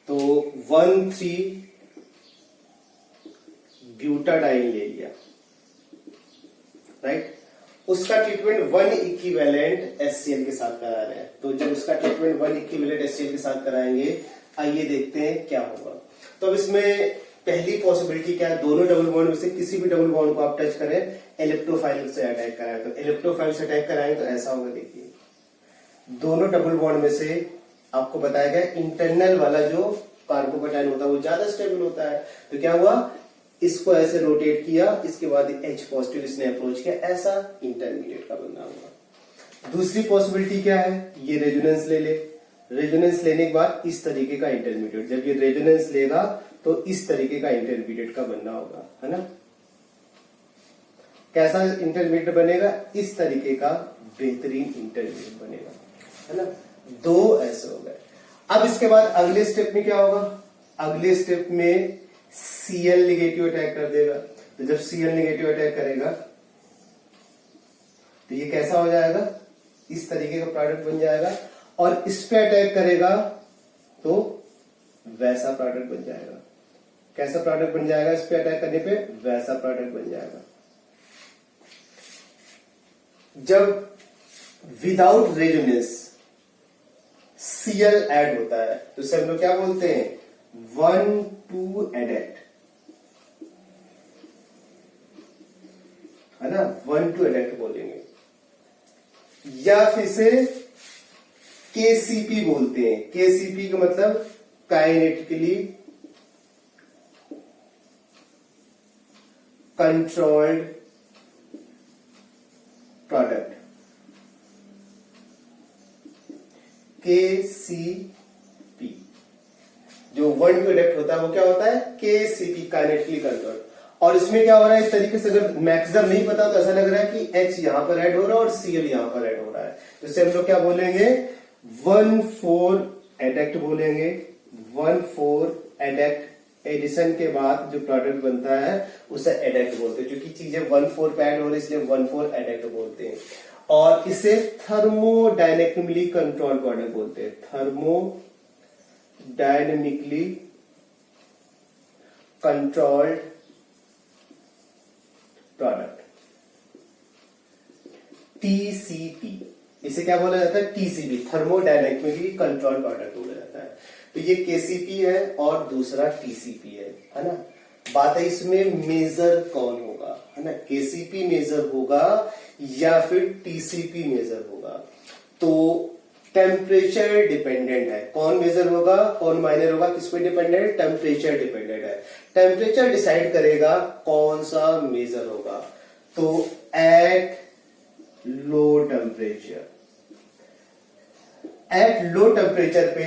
तो 1,3 ब्यूटाडाइन ले लिया, राइट। उसका ट्रीटमेंट 1 इक्विवेलेंट HCl के साथ करा रहे हैं। तो जब उसका ट्रीटमेंट 1 इक्विवेलेंट HCl के साथ कराएंगे, आइए देखते हैं क्या होगा। तो अब इसमें पहली पॉसिबिलिटी क्या है, दोनों डबल बॉन्ड में से किसी भी डबल बॉन्ड को आप टच करें, इलेक्ट्रोफाइल से अटैक कराएं। तो इलेक्ट्रोफाइल से अटैक कराएं तो ऐसा होगा, देखिए दोनों डबल बॉन्ड में से आपको बताया गया इंटरनल वाला जो कार्बोकैटायन होता है वो ज्यादा स्टेबल होता है। तो क्या हुआ, इसको ऐसे रोटेट किया, इसके बाद H पॉजिटिव इसने अप्रोच किया, ऐसा इंटरमीडिएट का बनना होगा। दूसरी पॉसिबिलिटी क्या है, ये रेजोनेंस ले ले, रेजोनेंस लेने के बाद इस तरीके का इंटरमीडिएट, जब ये रेजोनेंस लेगा तो इस तरीके का इंटरमीडिएट का बनना होगा, है ना। कैसा इंटरमीडिएट बनेगा, इस तरीके का बेहतरीन इंटरमीडिएट बनेगा, है ना। दो ऐसे हो गए। अब इसके बाद अगले स्टेप में क्या होगा, अगले स्टेप में Cl नेगेटिव अटैक कर देगा। तो जब Cl नेगेटिव अटैक करेगा तो ये कैसा हो जाएगा, इस तरीके का प्रोडक्ट बन जाएगा, और इस पे अटैक करेगा तो वैसा प्रोडक्ट बन जाएगा। कैसा प्रोडक्ट बन जाएगा, इस पे अटैक करने पे वैसा प्रोडक्ट बन जाएगा। जब विदाउट रेजोनेंस Cl ऐड होता है तो इसे हम लोग क्या बोलते हैं, 1,2 एडेक्ट, है ना, 1,2 एडेक्ट बोलेंगे, या फिर से KCP बोलते हैं। KCP का मतलब काइनेटिकली कंट्रोल्ड प्रोडक्ट, KCP। जो 1,2 एडेक्ट होता है वो क्या होता है, KCP, काइनेटिकली कंट्रोल्ड। और इसमें क्या हो रहा है, इस तरीके से अगर मैक्सिमम नहीं पता तो ऐसा लग रहा है कि H यहां पर ऐड हो रहा है और Cl यहां पर ऐड हो रहा है। तो इसे हम लोग क्या बोलेंगे, 1,4 एडेक्ट बोलेंगे। 1,4 एडेक्ट एडिशन के बाद जो प्रोडक्ट बनता है उसे एडेक्ट बोलते हैं, क्योंकि चीजें 1,4 पे ऐड हो रही है इसलिए 1,4 एडेक्ट बोलते हैं। और इसे थर्मोडायनेमिकली कंट्रोल प्रोडक्ट बोलते हैं, थर्मोडायनेमिकली कंट्रोल्ड प्रोडक्ट, TCP। इसे क्या बोला जाता है, TCP, थर्मोडायनेमिकली कंट्रोल प्रोडक्ट बोला जाता है। तो ये KCP है और दूसरा TCP है ना। बात है इसमें मेजर कौन होगा, है ना, KCP मेजर होगा या फिर TCP मेजर होगा। तो टेम्परेचर डिपेंडेंट है, कौन मेजर होगा कौन माइनर होगा, किस पे डिपेंडेंट है, टेम्परेचर डिपेंडेंट है। टेम्परेचर डिसाइड करेगा कौन सा मेजर होगा। तो at low temperature, at low temperature पे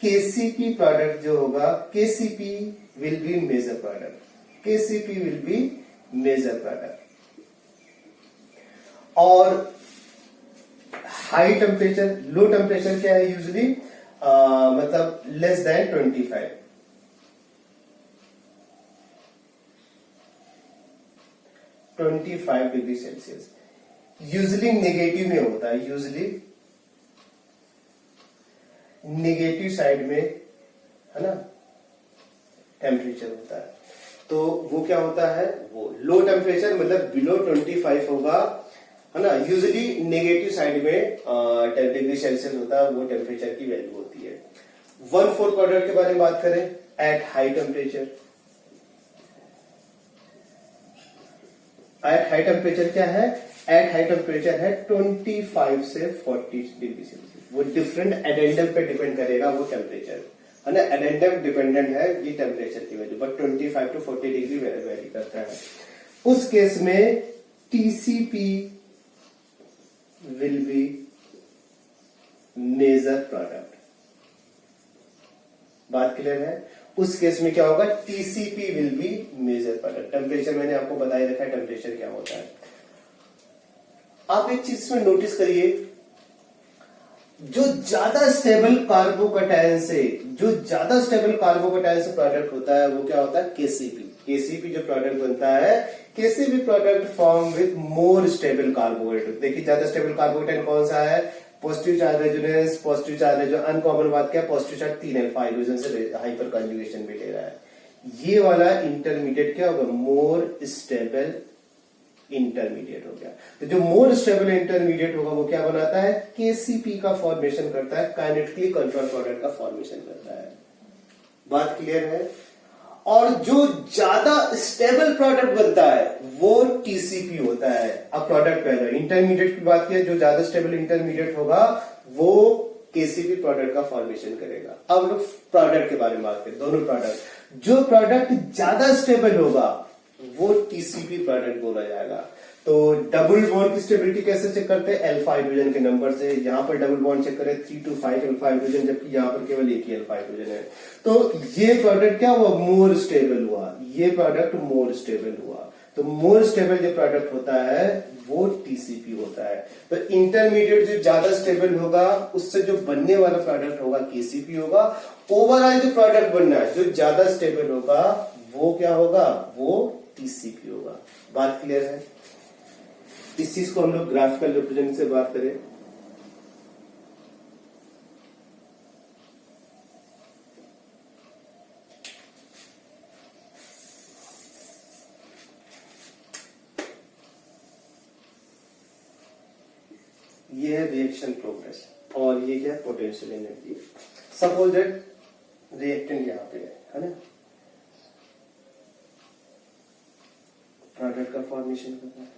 KCP प्रोडक्ट जो होगा, KCP will be major product, KCP will be major product. और हाई टेम्परेचर, लो टेम्परेचर क्या है यूजुअली, मतलब less than 25 degree celsius usually negative में होता है, यूजुअली नेगेटिव साइड में, है ना, टेम्परेचर होता है। तो वो क्या होता है, वो लो टेम्परेचर मतलब बिलो 25 होगा, है ना। यूजुअली नेगेटिव साइड में 10 डिग्री सेल्सियस होता है, वो टेम्परेचर की वैल्यू होती है। 1,4 प्रोडक्ट के बारे में बात करें, at high temperature, at high temperature क्या है, एट हाई टेम्परेचर है 25 से 40 डिग्री सेल्सियस। वो डिफरेंट एडेंडम पे डिपेंड करेगा वो टेम्परेचर, है ना, एडेंडम डिपेंडेंट है ये टेम्परेचर की वैल्यू, बट 25 to 40 डिग्री वेरी करता है। उस केस में TCP will be major product. बात क्लियर है, उस केस में क्या होगा, TCP will be major product. Temperature मैंने आपको बताया रखा है टेम्परेचर क्या होता है। आप एक चीज में नोटिस करिए, जो ज्यादा स्टेबल कार्बोकैटायन से, जो ज्यादा स्टेबल कार्बोकैटायन से प्रोडक्ट होता है वो क्या होता है, KCP। KCP जो प्रोडक्ट बनता है, KCP product form with more stable carbohydrate. देखिए ज्यादा स्टेबल कार्बोहाइड्रेट कौन सा है, positive charge resonance, positive charge रेजो अनकॉमन बात क्या है, पॉजिटिव चार्ज 3 अल्फा हाइड्रोजन से हाइपर कॉन्जुगेशन भी ले रहा है। ये वाला इंटरमीडिएट क्या होगा, मोर स्टेबल इंटरमीडिएट हो गया। तो जो मोर स्टेबल इंटरमीडिएट होगा वो क्या बनाता है, केसीपी का फॉर्मेशन करता है, काइनेटिकली कंट्रोल प्रोडक्ट का फॉर्मेशन करता है। बात क्लियर है। और जो ज्यादा स्टेबल प्रोडक्ट बनता है वो टीसीपी होता है। अब प्रोडक्ट पहले इंटरमीडिएट की बात की, जो ज्यादा स्टेबल इंटरमीडिएट होगा वो केसीपी प्रोडक्ट का फॉर्मेशन करेगा। अब लोग प्रोडक्ट के बारे में बात करें, दोनों प्रोडक्ट। जो प्रोडक्ट ज्यादा स्टेबल होगा वो टीसीपी प्रोडक्ट बोला जाएगा। तो डबल बॉन्ड की स्टेबिलिटी कैसे चेक करते हैं, अल्फा हाइड्रोजन के नंबर से। यहां पर डबल बॉन्ड चेक करें 3 to 5 अल्फा हाइड्रोजन, जबकि यहां पर केवल एक ही अल्फा हाइड्रोजन है। तो ये प्रोडक्ट क्या हुआ, मोर स्टेबल हुआ। ये प्रोडक्ट मोर स्टेबल हुआ। तो मोर स्टेबल जो प्रोडक्ट होता है वो टीसीपी होता है। तो इंटरमीडिएट जो ज्यादा स्टेबल होगा उससे जो बनने वाला प्रोडक्ट होगा केसीपी होगा। ओवरऑल जो प्रोडक्ट बनना है जो ज्यादा स्टेबल होगा वो क्या होगा, वो टीसीपी होगा। बात क्लियर है। इस चीज को हम लोग ग्राफिकल रिप्रेजेंट से बात करें, ये है रिएक्शन प्रोग्रेस और ये क्या है, potential energy. Suppose that reactant यहां पे है ना, प्रोडक्ट का फॉर्मेशन करना है।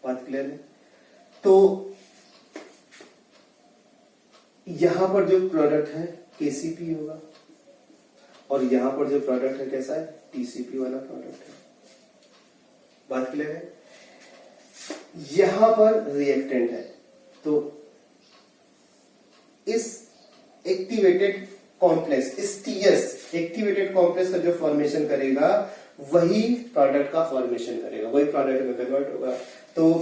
बात क्लियर है। तो यहां पर जो प्रोडक्ट है केसीपी होगा और यहां पर जो प्रोडक्ट है कैसा है, टीसीपी वाला प्रोडक्ट है। बात क्लियर है। यहां पर रिएक्टेंट है तो इस एक्टिवेटेड कॉम्प्लेक्स, इस टीएस एक्टिवेटेड कॉम्प्लेक्स का जो फॉर्मेशन करेगा वही प्रोडक्ट का फॉर्मेशन करेगा, वही प्रोडक्ट में कन्वर्ट होगा। तो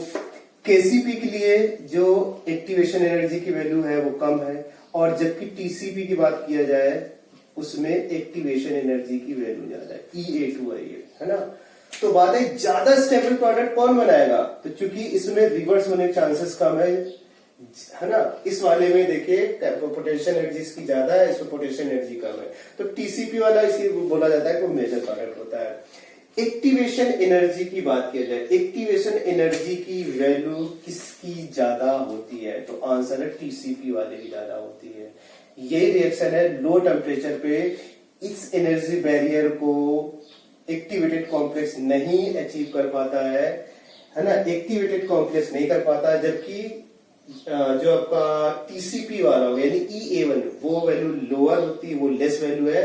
केसीपी के लिए जो एक्टिवेशन एनर्जी की वैल्यू है वो कम है, और जबकि टीसीपी की बात किया जाए उसमें एक्टिवेशन एनर्जी की वैल्यू ज्यादा है, E A2 है ना। तो बात है ज्यादा स्टेबल प्रोडक्ट कौन बनाएगा, तो चूंकि इसमें रिवर्स होने के चांसेस कम है ना। इस वाले में देखिए पोटेंशियल एनर्जी इसकी ज्यादा है, इसमें पोटेंशियल एनर्जी कम है। तो टीसीपी वाला इसी बोला जाता है कि वो मेजर प्रोडक्ट होता है। एक्टिवेशन एनर्जी की बात किया जाए, एक्टिवेशन एनर्जी की वैल्यू किसकी ज्यादा होती है, तो आंसर है टीसीपी वाले की ज्यादा होती है। यही रिएक्शन है लो टेम्परेचर पे इस एनर्जी बैरियर को एक्टिवेटेड कॉम्प्लेक्स नहीं अचीव कर पाता है ना, एक्टिवेटेड कॉम्प्लेक्स नहीं कर पाता, जबकि जो आपका टीसीपी वाला हो यानी E A1 वो वैल्यू लोअर होती है, वो लेस वैल्यू है,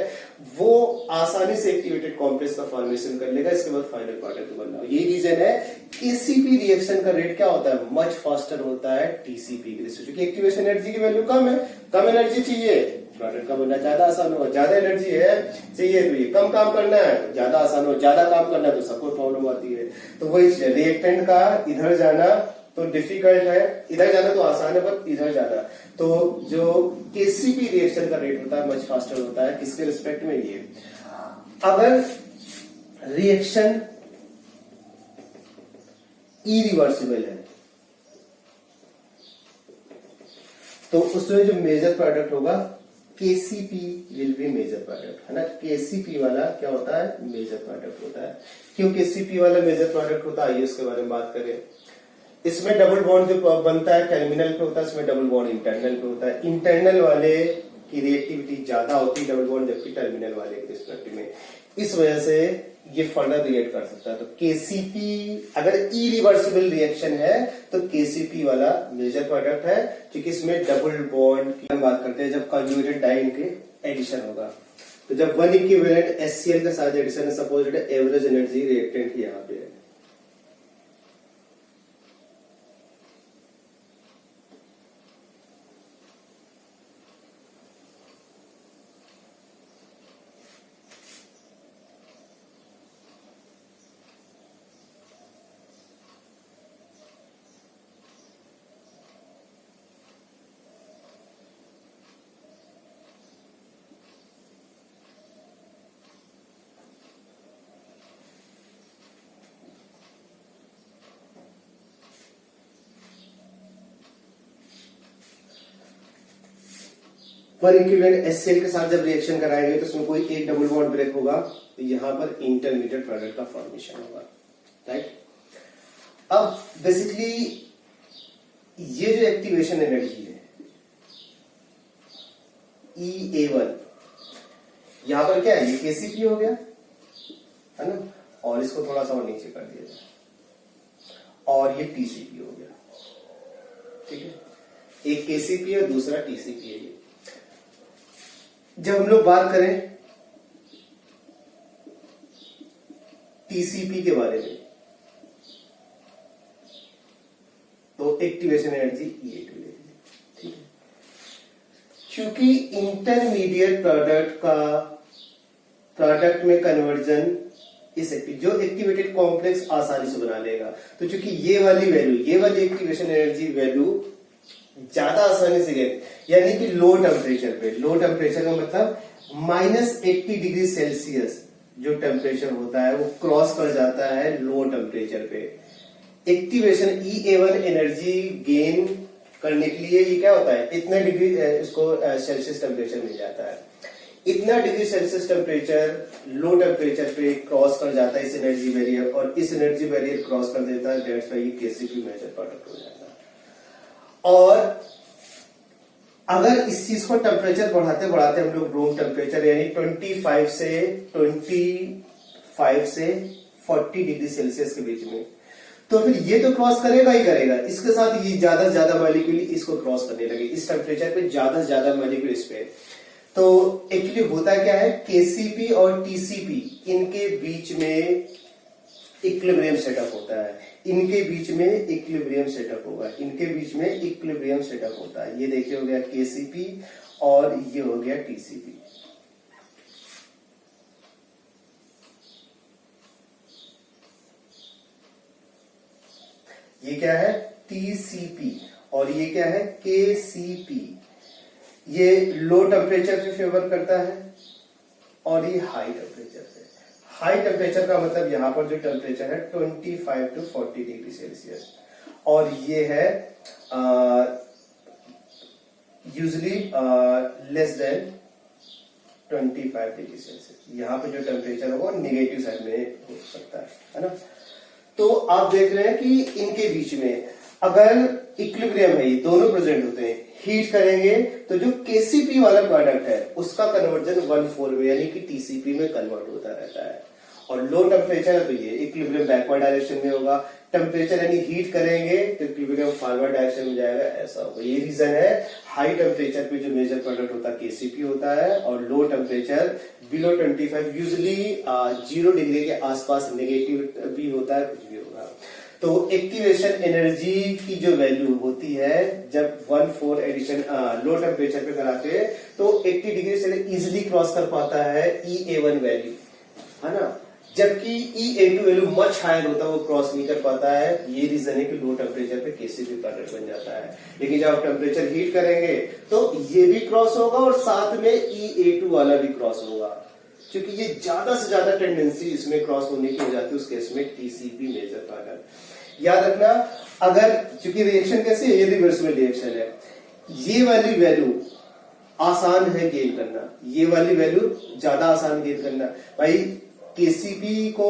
वो आसानी से एक्टिवेटेड कॉम्प्लेक्स का फॉर्मेशन कर लेगा, इसके बाद फाइनल प्रोडक्ट बनना। यही रीजन है केसीपी रिएक्शन का रेट क्या होता है, मच फास्टर होता है टीसीपी के लिए, क्योंकि एक्टिवेशन एनर्जी की वैल्यू कम है, कम एनर्जी चाहिए, प्रोडक्ट का बनना ज्यादा आसान होगा। ज्यादा एनर्जी है चाहिए तो ये कम काम करना है, ज्यादा आसान हो, ज्यादा काम करना है तो सबको प्रॉब्लम आती है। तो वही चीज है, रिएक्टेंट का इधर जाना तो डिफिकल्ट है, इधर जाना तो आसान है, पर इधर जाना तो जो केसीपी रिएक्शन का रेट होता है मच फास्टर होता है। किसके रिस्पेक्ट में, ये अगर रिएक्शन इरिवर्सिबल है तो उसमें जो मेजर प्रोडक्ट होगा KCP will be major product, है ना। केसीपी वाला क्या होता है, मेजर प्रोडक्ट होता है। क्यों केसीपी वाला मेजर प्रोडक्ट होता है, आइए उसके बारे में बात करें। इसमें डबल बॉन्ड जो बनता है टर्मिनल पे होता है, इसमें डबल बॉन्ड इंटरनल पे होता है। इंटरनल वाले की रिएक्टिविटी ज्यादा होती है डबल बॉन्ड, जबकि टर्मिनल वाले के रिस्पेक्ट में। इस वजह से ये फर्दर रिएक्ट कर सकता है। तो केसीपी अगर इरिवर्सिबल रिएक्शन है तो केसीपी वाला मेजर प्रोडक्ट है, क्योंकि इसमें डबल बॉन्ड की हम बात करते हैं जब कंजुगेटेड डाई के एडिशन होगा। तो जब 1 इक्विवेलेंट HCl के साथ एडिशन है, सपोज एवरेज एनर्जी रिएक्टेंट यहाँ पे है, वन इक्विवेलेंट HCl के साथ जब रिएक्शन कराएंगे तो उसमें कोई एक डबल बॉन्ड ब्रेक होगा, तो यहां पर इंटरमीडिएट प्रोडक्ट का फॉर्मेशन होगा, राइट। अब बेसिकली ये जो एक्टिवेशन एनर्जी है EA1, यहां पर क्या है, ये KCP हो गया है ना, और इसको थोड़ा सा और नीचे कर दिया जाए, और ये TCP हो गया, ठीक है। एक KCP है, दूसरा TCP है। जब हम लोग बात करें TCP के बारे में, तो एक्टिवेशन एनर्जी EA2 लेंगे, ठीक है। क्योंकि इंटरमीडिएट प्रोडक्ट में कन्वर्जन इस जो एक्टिवेटेड कॉम्प्लेक्स आसानी से बना लेगा, तो चूंकि ये वाली एक्टिवेशन एनर्जी वैल्यू ज्यादा आसानी से गए, यानी कि लो टेम्परेचर का मतलब -80 डिग्री सेल्सियस जो टेम्परेचर होता है वो क्रॉस कर जाता है लो टेम्परेचर पे। एक्टिवेशन EA1 एनर्जी गेन करने के लिए ये क्या होता है, इतना डिग्री इसको सेल्सियस टेम्परेचर मिल जाता है, इतना degree Celsius temperature low temperature पे क्रॉस कर जाता है इस एनर्जी बैरियर, और इस एनर्जी बैरियर क्रॉस कर देता है, दैट्स व्हाई ये KCP मेजर प्रोडक्ट हो जाता है। और अगर इस चीज को टेम्परेचर बढ़ाते बढ़ाते हम लोग रूम टेम्परेचर यानी 25 से 40 डिग्री सेल्सियस के बीच में, तो फिर ये तो क्रॉस करेगा ही करेगा, इसके साथ ये ज्यादा से ज्यादा मॉलिक्यूल इसको क्रॉस करने लगे, इस टेम्परेचर पे ज्यादा से ज्यादा मॉलिक्यूल इस पे। तो एक्चुअली होता क्या है, KCP और TCP इनके बीच में इक्विलिब्रियम सेटअप होता है, इनके बीच में इक्विलिब्रियम सेटअप होगा, इनके बीच में इक्विलिब्रियम सेटअप होता है। ये देखिए हो गया KCP और ये हो गया TCP। ये क्या है TCP और ये क्या है KCP। ये लो टेम्परेचर पे फेवर करता है और ये हाई टेम्परेचर पे। हाई टेम्परेचर का मतलब यहां पर जो टेम्परेचर है 25 to 40 डिग्री सेल्सियस, और ये है usually less than 25 degree Celsius. यहां पे जो टेम्परेचर है वो नेगेटिव साइड में हो सकता है ना। तो आप देख रहे हैं कि इनके बीच में अगर इक्विलिब्रियम है, ये दोनों प्रेजेंट होते हैं, हीट करेंगे तो जो KCP वाला प्रोडक्ट है उसका कन्वर्जन 1/4 में यानी कि TCP में कन्वर्ट होता रहता है, और लो टेम्परेचर है तो ये इक्विलिब्रियम बैकवर्ड डायरेक्शन में होगा, टेम्परेचर यानी हीट करेंगे तो इक्विलिब्रियम फॉरवर्ड डायरेक्शन में जाएगा, ऐसा होगा। ये रीजन है हाई टेम्परेचर पे जो मेजर प्रोडक्ट होता है KCP होता है, और low temperature below 25 usually 0 degree के आसपास नेगेटिव भी होता है, कुछ भी होगा। तो एक्टिवेशन एनर्जी की जो वैल्यू होती है जब 1/4 एडिशन लो टेम्परेचर पे कराते हैं तो 80 डिग्री से इजिली क्रॉस कर पाता है EA1 वैल्यू, है ना, जबकि EA2 वैल्यू मच हायर होता है, वो क्रॉस नहीं कर पाता है। ये रीजन है कि लो टेम्परेचर पे KCP प्रोडक्ट बन जाता है, लेकिन जब आप टेम्परेचर हीट करेंगे तो ये भी क्रॉस होगा और साथ में EA2 वाला भी क्रॉस होगा, क्योंकि ये ज्यादा से ज्यादा टेंडेंसी इसमें क्रॉस होने की हो जाती है उस केस में TCP मेजर प्रोडक्ट। याद रखना, अगर चूंकि रिएक्शन कैसी है, ये रिवर्सिबल रिएक्शन है, ये वाली वैल्यू आसान है गेन करना, ये वाली वैल्यू ज्यादा आसान गेन करना। भाई KCP को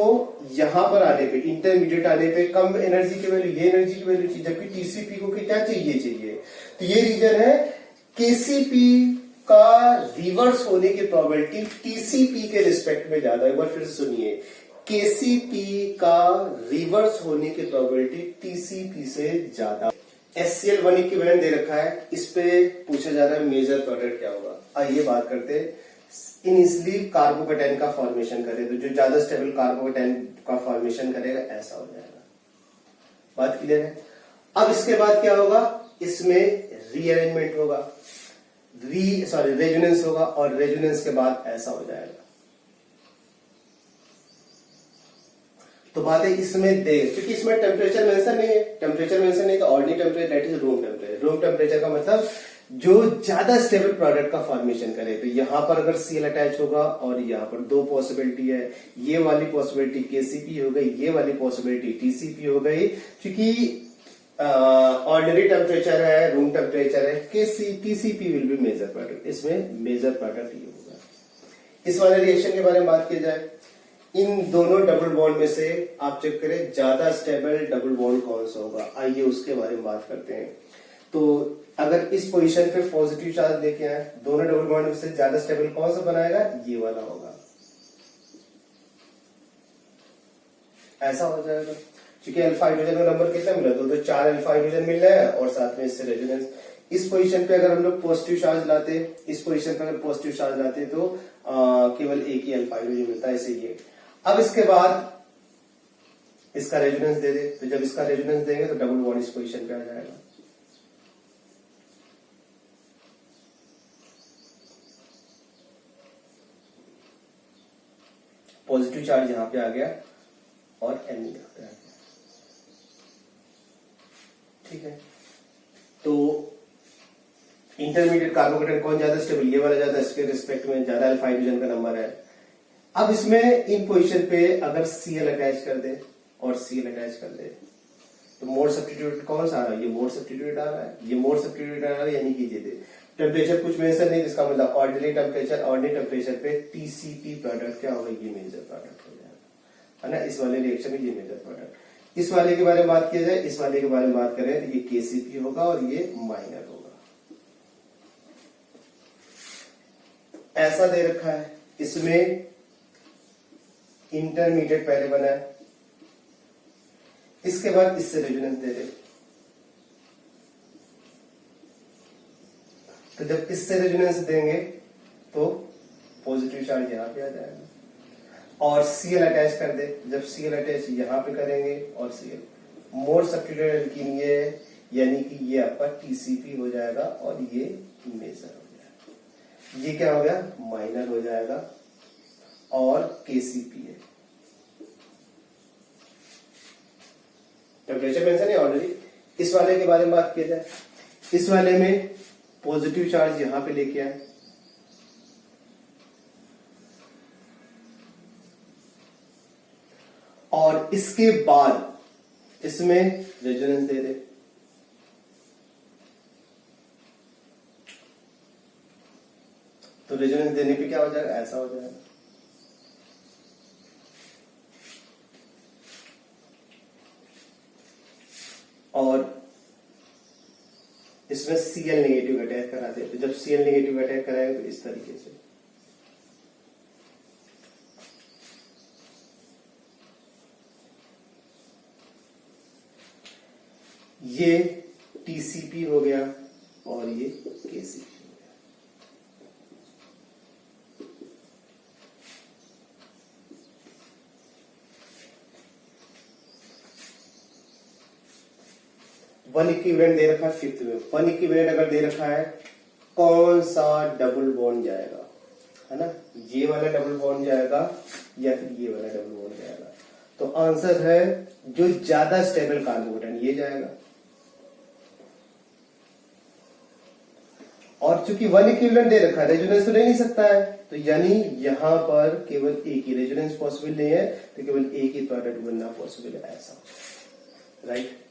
यहां पर आने पे, इंटरमीडिएट आने पे कम एनर्जी की वैल्यू, ये एनर्जी की वैल्यू चाहिए, जबकि TCP को क्या चाहिए। तो ये रीजन है KCP का रिवर्स होने की प्रोबेबिलिटी TCP के रिस्पेक्ट में ज्यादा है। एक बार फिर सुनिए, KCP का रिवर्स होने की प्रोबेबिलिटी TCP से ज्यादा। HCl 1 इक्विवेलेंट दे रखा है, इस पे पूछा जा रहा है मेजर प्रोडक्ट क्या होगा। आइए बात करते हैं। इनिशियली कार्बोकेटाइन का फॉर्मेशन करे तो जो ज्यादा स्टेबल कार्बोकेटाइन का फॉर्मेशन करेगा ऐसा हो जाएगा। बात क्लियर है। अब इसके बाद क्या होगा, इसमें रीअरेंजमेंट होगा, रेजोनेंस होगा, और रेजोनेंस के बाद ऐसा हो जाएगा। तो बात है इसमें देख, क्योंकि इसमें टेम्परेचर मेंशन नहीं है, टेम्परेचर मेंशन नहीं तो ordinary temperature that is room temperature. Room temperature का मतलब जो ज्यादा स्टेबल प्रोडक्ट का फॉर्मेशन करे। तो यहां पर अगर Cl अटैच होगा और यहां पर दो पॉसिबिलिटी है, ये वाली पॉसिबिलिटी KCP हो गई, ये वाली पॉसिबिलिटी TCP हो गई। क्योंकि ऑर्डिनरी टेम्परेचर है, रूम टेम्परेचर है, TCP will be major product, इसमें मेजर प्रोडक्ट ये होगा। इस वाले रिएक्शन के बारे में बात की जाए, इन दोनों डबल बॉन्ड में से आप चेक करें ज्यादा स्टेबल डबल बॉन्ड कौन सा होगा, आइए उसके बारे में बात करते हैं। तो अगर इस पोजीशन पे पॉजिटिव चार्ज लेके आए, दोनों डबल बॉन्ड में से ज्यादा स्टेबल कौन सा बनाएगा, ये वाला होगा, ऐसा हो जाएगा। क्योंकि अल्फा हाइड्रोजन का नंबर कितना मिला, तो 4 अल्फा हाइड्रोजन मिल रहा है और साथ में इससे रेजोनेंस। इस पोजीशन पे अगर हम लोग पॉजिटिव चार्ज लाते, इस पोजीशन पे अगर पॉजिटिव चार्ज लाते तो केवल एक ही अल्फा हाइड्रोजन मिलता है, ऐसे ये। अब इसके बाद इसका रेजोनेंस दे दे, तो जब इसका रेजोनेंस देंगे तो डबल बॉन्ड इस पोजीशन पे आ जाएगा। पॉजिटिव चार्ज यहां पे आ गया और N यहां पे आ गया, ठीक है। तो इंटरमीडिएट कार्बोकेटाइन कौन ज्यादा स्टेबल, ये वाला ज्यादा, इसके रिस्पेक्ट में ज्यादा अल्फा हाइड्रोजन का नंबर है। अब इसमें इन पोजीशन पे अगर Cl अटैच कर दे और Cl अटैच कर दे तो मोड सब्स्टिट्यूट कौन सा आ रहा है, ये मोड सब्स्टिट्यूट आ रहा है, ये मोड सब्स्टिट्यूट आ रहा है, यानी कि ये दे टेम्परेचर कुछ मेजर नहीं, इसका मतलब ऑर्डिनरी टेम्परेचर पे टीसीपी प्रोडक्ट क्या होगा, ये मेजर प्रोडक्ट हो जाएगा, है ना। इस वाले रिएक्शन में ये मेजर प्रोडक्ट। इस वाले के बारे में बात किया जाए, इस वाले के बारे में बात करें तो ये केसीपी होगा और ये माइनर होगा, ऐसा दे रखा है। इसमें इंटरमीडिएट पहले बना है, इसके बाद इससे रेजोनेंस दे दे, तो जब इससे रेजोनेंस देंगे तो पॉजिटिव चार्ज यहां पे आ जाएगा और Cl अटैच कर दे, जब Cl अटैच यहां पे करेंगे और Cl मोड सब्स्टिट्यूटेड एल्कीन ये, यानी कि ये आपका टीसीपी हो जाएगा और ये मेजर हो जाएगा, ये क्या हो गया, माइनर हो जाएगा और केसीपी है। टेम्परेचर मेंशन है ऑलरेडी। इस वाले के बारे में बात किया जाए, इस वाले में पॉजिटिव चार्ज यहां पे लेके आए और इसके बाद इसमें रेजोनेंस दे दे, तो रेजोनेंस देने पे क्या हो जाएगा, ऐसा हो जाएगा। और इसमें Cl नेगेटिव अटैक कराते हैं, तो जब Cl नेगेटिव अटैक कराएंगे तो इस तरीके से, ये टीसीपी हो गया और ये केसीपी हो गया। वन इक्विवेलेंट दे रखा है फिफ्थ में, वन इक्विवेलेंट अगर दे रखा है कौन सा डबल बॉन्ड जाएगा, है ना, ये वाला डबल बॉन्ड जाएगा या फिर ये वाला डबल बॉन्ड जाएगा, तो आंसर है जो ज्यादा स्टेबल कार्बोकेटाइन ये जाएगा। और चूंकि वन इक्विवेलेंट दे रखा है, रेजोनेंस तो ले नहीं सकता है, तो यानी यहां पर केवल एक ही रेजोनेंस पॉसिबल नहीं है, तो केवल एक ही प्रोडक्ट बनना पॉसिबल है, ऐसा, राइट।